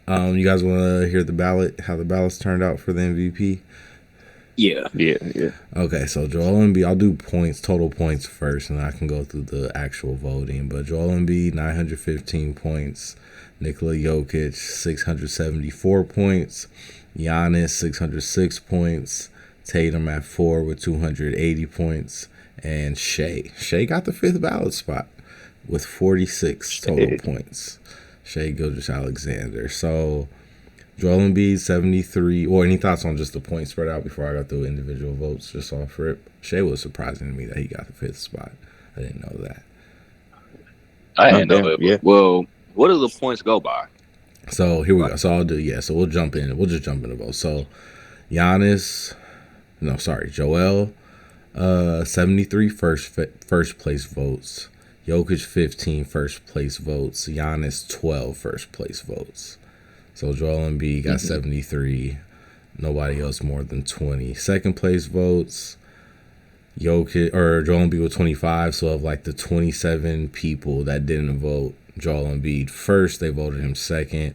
You guys want to hear the ballot? How the ballots turned out for the MVP? Yeah. Yeah. Okay, so Joel Embiid. I'll do points, total points first, and I can go through the actual voting. But Joel Embiid, 915 points. Nikola Jokic, 674 points. Giannis, 606 points. Tatum at 4 with 280 points. And Shea got the fifth ballot spot with 46 total Shit. points. Shea Gilgeous-Alexander. So Joel Embiid, 73. Or any thoughts on just the point spread out before I got through individual votes just off rip? Shea was surprising to me that he got the fifth spot. I didn't know that. I Oh didn't know damn. that. Yeah. Well, what do the points go by? So here we go. So I'll do, yeah. So we'll jump in. We'll just jump into both. So Giannis, no, sorry, Joel, 73 first place votes. Jokic 15 first place votes. Giannis 12 first place votes. So Joel Embiid got 73. Nobody else more than 20. Second place votes. Jokic or Joel Embiid with 25. So of like the 27 people that didn't vote Joel Embiid first, they voted him second.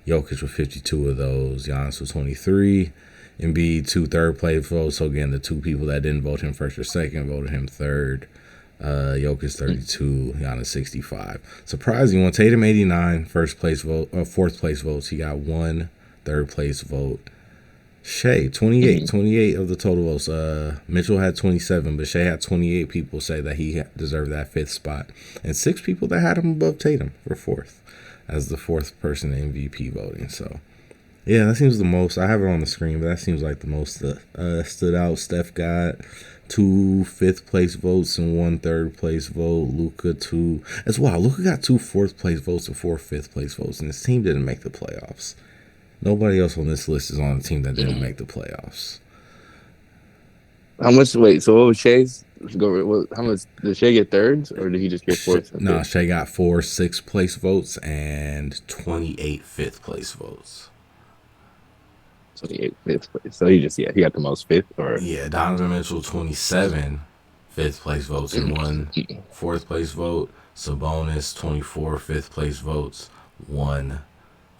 Jokic with 52 of those. Giannis with 23. Embiid two third place votes. So again, the two people that didn't vote him first or second voted him third. Jokic 32, Giannis 65. Surprising one. Tatum 89, first place vote, fourth place votes. He got one third place vote. Shea 28, 28 of the total votes. Mitchell had 27, but Shea had 28 people say that he deserved that fifth spot, and 6 people that had him above Tatum for fourth, as the fourth person in MVP voting. So yeah, that seems the most. I have it on the screen, but that seems like the most stood out. Steph got 2 fifth place votes and 1 third place vote. Luka 2. As well, Luka got 2 fourth place votes and 4 fifth place votes, and his team didn't make the playoffs. Nobody else on this list is on a team that didn't make the playoffs. How much? Wait. So what was Shay's? How much did Shay get thirds, or did he just get fourth? No, Shea got 4 sixth place votes and 28 fifth place votes. 28 fifth place. So he got the most fifth, or Yeah, Donovan Mitchell 27 fifth place votes and 1 fourth place vote. Sabonis 24 fifth place votes, 1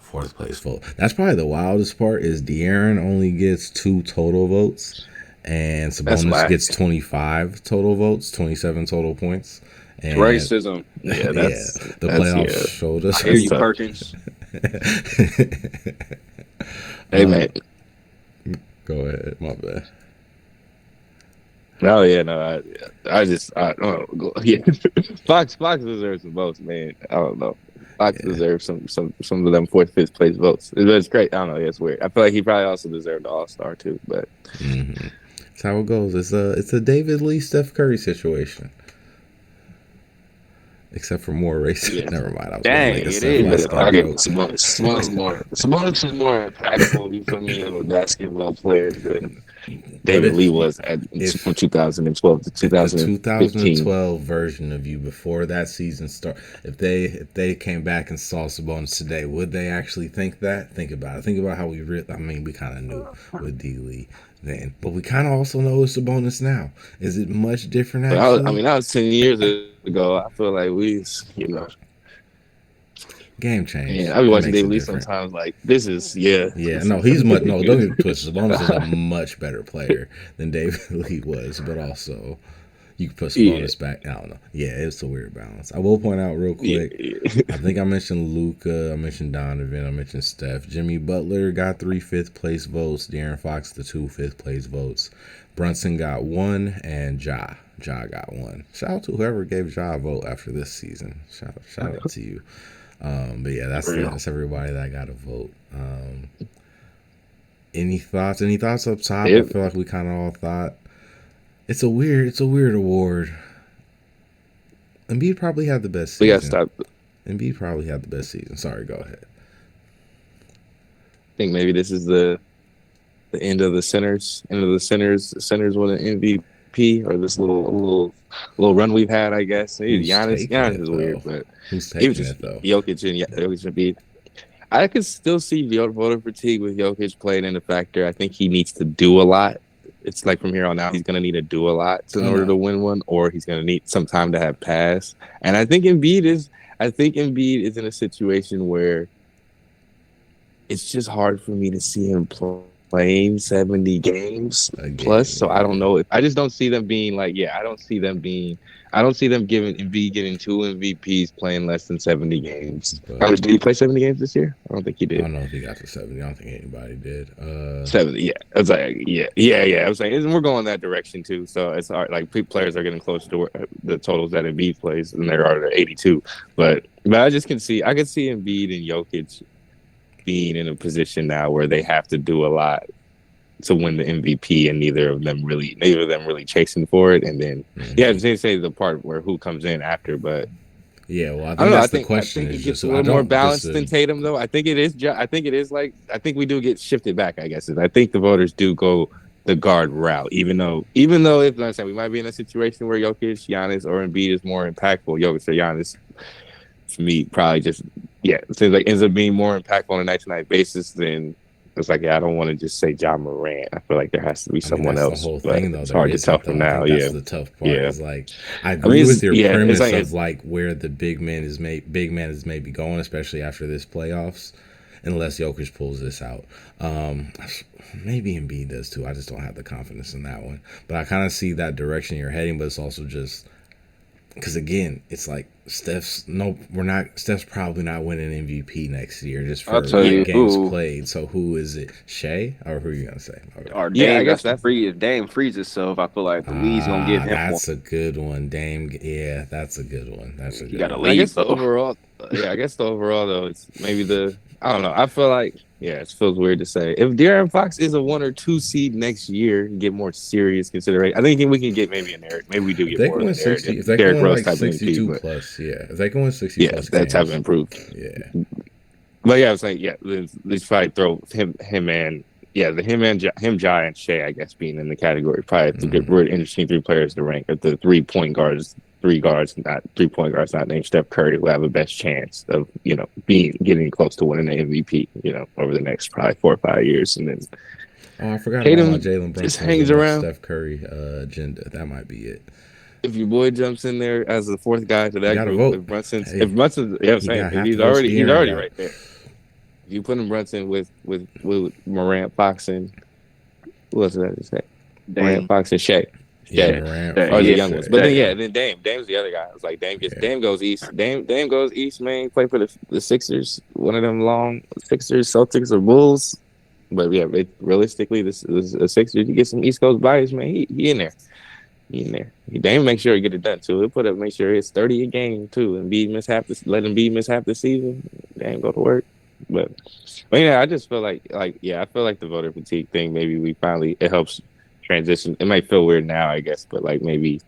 fourth place vote. That's probably the wildest part is De'Aaron only gets 2 total votes, and Sabonis gets 25 total votes, 27 total points. And Racism. yeah, the playoffs showed us. I hear you, Perkins. Hey man. Go ahead, my bad. No, yeah, no, I don't know. Yeah. Fox deserves the votes, man. I don't know. Fox deserves some of them fourth, fifth place votes. It's great. I don't know. Yeah, it's weird. I feel like he probably also deserved the All-Star too, but That's how it goes. It's a David Lee, Steph Curry situation. Except for more racist. Yeah. Never mind. I was Dang, make a it Steph is. Last I joke. get Sabonis is more impactful, you feel me, of a basketball player than David Lee was from 2012 to If the 2015. 2012 version of you before that season start, if they came back and saw Sabonis today, would they actually think that? Think about it. Think about how we we kind of knew with D Lee then, but we kind of also know it's Sabonis now. Is it much different actually? That was 10 years ago. I feel like Game change. yeah, I be It watching makes David it Lee different. sometimes. Like this is yeah. Yeah, no, he's much. No, don't get it twisted. Sabonis is a much better player than David Lee was, but also you can put Sabonis back. I don't know. Yeah, it's a weird balance. I will point out real quick. I think I mentioned Luka. I mentioned Donovan. I mentioned Steph. Jimmy Butler got 3 fifth place votes. De'Aaron Fox the 2 fifth place votes. Brunson got 1, and Ja got 1. Shout out to whoever gave Ja a vote after this season. Shout out to you. But yeah, that's everybody that got a vote. Any thoughts? Any thoughts up top? I feel like we kind of all thought it's a weird award. Embiid probably had the best season. We got to stop. Embiid probably had the best season. Sorry, go ahead. I think maybe this is the end of the centers. Centers won an MVP, or this little run we've had, I guess. Giannis is weird, but who's he was taking just it though? Jokic and Embiid. I could still see voter fatigue with Jokic playing in the factor. I think he needs to do a lot. It's like from here on out, he's going to need to do a lot in order to win one, or he's going to need some time to have passed. And I think Embiid is in a situation where it's just hard for me to see him playing 70 games plus. Again, So I don't yeah. know if I just don't see them being like, I don't see them being, I don't see them giving Embiid getting 2 MVPs playing less than 70 games. How But much did he play 70 games this year? I don't think he I did. don't know if he got to 70. I don't think anybody did. 70, yeah. I was like, yeah. I was like, we're going that direction too. So it's hard. Like players are getting closer to the totals that Embiid plays than they are to 82. But I just I can see Embiid and Jokic being in a position now where they have to do a lot to win the MVP, and neither of them really chasing for it. And then, they say the part where who comes in after, but yeah, well, I I don't think know. that's the I question. think it Is gets just a I little more don't balanced than Tatum, though. I think it is. I think it is like I think we do get shifted back. I guess I think the voters do go the guard route, even though if I'm saying we might be in a situation where Jokic, Giannis, or Embiid is more impactful. Jokic or Giannis, for me, probably just it seems like ends up being more impactful on a night to night basis than it's like I don't want to just say John Morant. I feel like there has to be I mean, someone that's the else, whole but thing, though. it's There hard to tell isn't, from though. I now. think that's the tough part. Yeah. Is like I I mean, agree with your premise like of like where the big man is maybe going, especially after this playoffs, unless Jokic pulls this out. Maybe Embiid does too. I just don't have the confidence in that one. But I kind of see that direction you're heading. But it's also just because again, it's like Steph's probably not winning MVP next year just I'll for tell like you games who. played. So who is it? Shea, or who are you gonna say? Okay. Or I Dame guess got to that's free. If Dame frees himself, I feel like the league's gonna give him one. That's a good one. Dame. Yeah, that's a good one. That's a He good got to one. I leave guess though. I guess the overall though, it's maybe I don't know. I feel like it feels weird to say. If De'Aaron Fox is a 1 or 2 seed next year, get more serious consideration. I think we can get maybe a narrative. Maybe we do If get they more can of win a narrative. 60, if they can Derrick win Rose like type MVP, 62 but plus, yeah. If they can win 60 plus that's have games, improved. yeah. But I was like, let's probably throw him and him, Jai, and Shea, I guess, being in the category. Probably it's a good, really interesting 3 players to rank at the 3 point guards. 3 guards, not 3 point guards, not named Steph Curry, who have a best chance of getting close to winning the MVP. Over the next probably 4 or 5 years, and then Oh, I forgot about my Tatum Jalen just Brunson was hangs in my around. Steph Curry agenda. That might be it. If your boy jumps in there as the 4th guy to You that got to group, vote. Hey, if Brunson's, I'm he saying got if half the votes he's De'Aaron already got. right there. If you put him Brunson with Morant, Fox, and who else did I just say? Morant, Dame. Fox, and Shea. Yeah, Shea. Morant, Dame. Or the Yeah. young Fox, ones. But Shea. Dame. then Dame. Dame's the other guy. It's like Yeah. Dame goes east. Dame goes east, man. Play for the Sixers. One of them long Sixers, Celtics, or Bulls. But realistically, this is a Sixers. You get some East Coast bias, man. He in there. Dame make sure he get it done too. He'll make sure it's 30 a game too, and let Embiid miss half the season. Dame go to work. But I just feel like I feel like the voter fatigue thing. Maybe it helps transition. It might feel weird now, I guess, but like maybe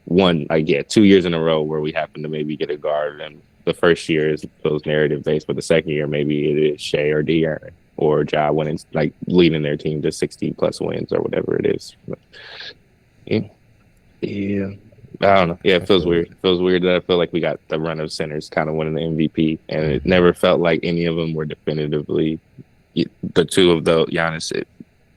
2 years in a row where we happen to maybe get a guard, and the first year is feels narrative based, but the second year maybe it is Shea or De'Aaron or Ja winning, like leading their team to 60 plus wins or whatever it is. But, yeah. I don't know. Yeah, it feels weird. It feels weird that I feel like we got the run of centers kind of winning the MVP, and it never felt like any of them were definitively the two of the Giannis,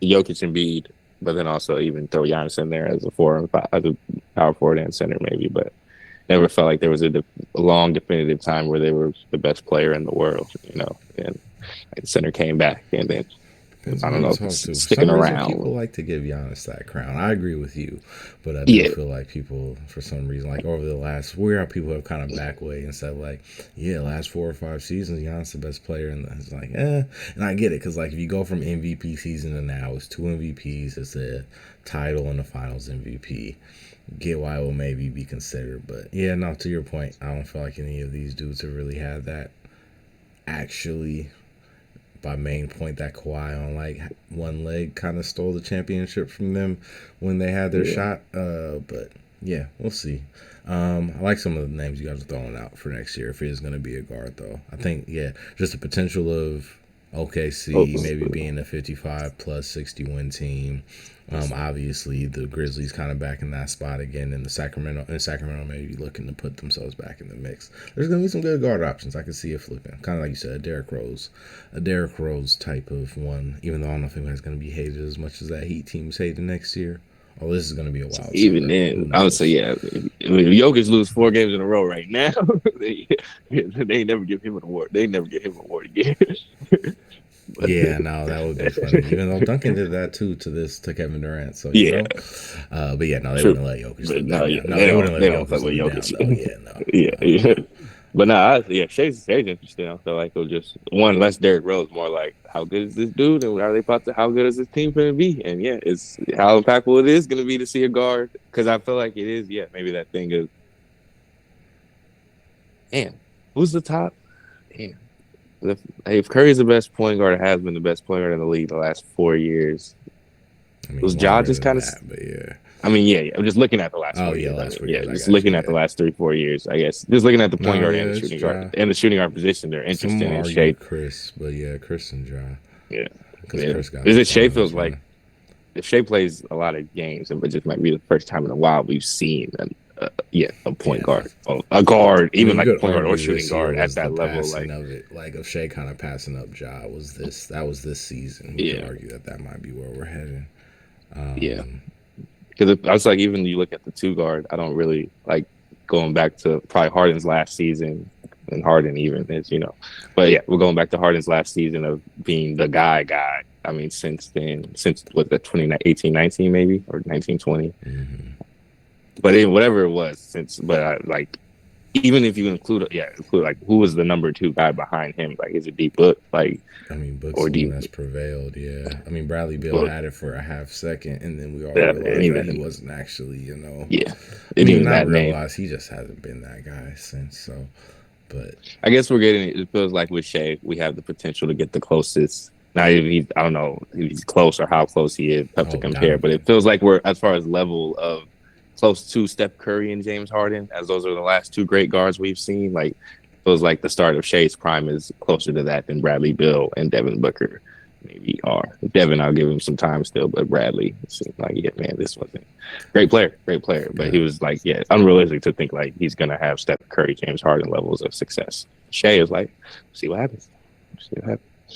Jokic, and Embiid, but then also even throw Giannis in there as a 4 and 5, as a power forward and center maybe, but never felt like there was a long definitive time where they were the best player in the world, and the center came back, and then I don't know, sticking around. People like to give Giannis that crown. I agree with you, but I do feel like people, for some reason, like over the last people have kind of back way and said like, last 4 or 5 seasons, Giannis the best player, and it's like, and I get it because like if you go from MVP season to now, it's 2 MVPs, it's a title and the Finals MVP. Get why it will maybe be considered, but to your point, I don't feel like any of these dudes have really had that actually. By main point that Kawhi on like one leg kind of stole the championship from them when they had their shot. But we'll see. I like some of the names you guys are throwing out for next year if it is going to be a guard though. I think just the potential of OKC maybe being a 55 plus 60 win team. Obviously the Grizzlies kind of back in that spot again, and Sacramento maybe looking to put themselves back in the mix. There's gonna be some good guard options. I can see it flipping, kind of like you said, a Derrick Rose type of one. Even though I don't know if anyone's gonna be hated as much as that Heat team's hated next year. Oh, this is gonna be a wild. Even then, I would say if Jokic lose 4 games in a row right now, they never give him an award. They never give him an award again. But Yeah, no, that would be funny. Even though Duncan did that too to Kevin Durant. So yeah, but yeah, no, they true. wouldn't let Jokic But live no, that yeah, down. No, they wouldn't let they don't fuck Jokic with live it down. Jokic. No, yeah, no, Yeah, no. yeah. But no, yeah, Shay's interesting. I feel like it'll just one less Derrick Rose, more like how good is this dude, and how good is this team going to be? And yeah, it's how impactful it is going to be to see a guard, because I feel like it is. Yeah, maybe that thing is. Man, who's the top? Damn. If Curry's the best point guard, has been the best point guard in the league the last 4 years. I mean, Was Ja longer just than kind of? that, but yeah. I mean, yeah. I'm just looking at the last Oh 4 yeah, years. last 4 Yeah, years. I just got you. looking at Yeah. the last 3-4 years, I guess. Just looking at the point No, guard yeah, and the it's shooting Ja. guard and the shooting guard position, they're Some interesting will in argue shape. Chris, but yeah, Chris and Ja. Yeah, Because yeah. Chris got Is the it Shea finals feels like run. if Shea plays a lot of games, but just might be the first time in a while we've seen a point Yeah. guard, a guard, I mean, even like you a could point guard or argue shooting this year guard at was the that level. passing Like, of it. Like if Shea kind of passing up Ja that was this season. You could yeah, argue that might be where we're heading. yeah. Because I was like, even you look at the two guard, I don't really like going back to probably Harden's last season, and Harden even is, but yeah, we're going back to Harden's last season of being the guy. I mean, since then, since what the 2018, 19 maybe, or 1920. Mm-hmm. But whatever it was, like, even if you include like who was the number two guy behind him? Like, is it D Book? Like, I mean, Book's or the one D that's prevailed. Yeah, I mean, Bradley Beal Book? had it for a half second, and then we all Yeah, realized even that he wasn't actually, yeah, I mean, even not that name. realize he just hasn't been that guy since. So, but I guess we're getting. It feels like with Shea, we have the potential to get the closest. Now, if he's, I don't know if he's close or how close he is, tough to compare. But it feels like we're, as far as level of, close to Steph Curry and James Harden, as those are the last two great guards we've seen. Like, feels like the start of Shea's prime is closer to that than Bradley Beal and Devin Booker maybe are. Devin, I'll give him some time still, but Bradley, it seems like, yeah, man, this wasn't great player. But he was like, yeah, unrealistic to think like he's gonna have Steph Curry, James Harden levels of success. Shea is like, see what happens.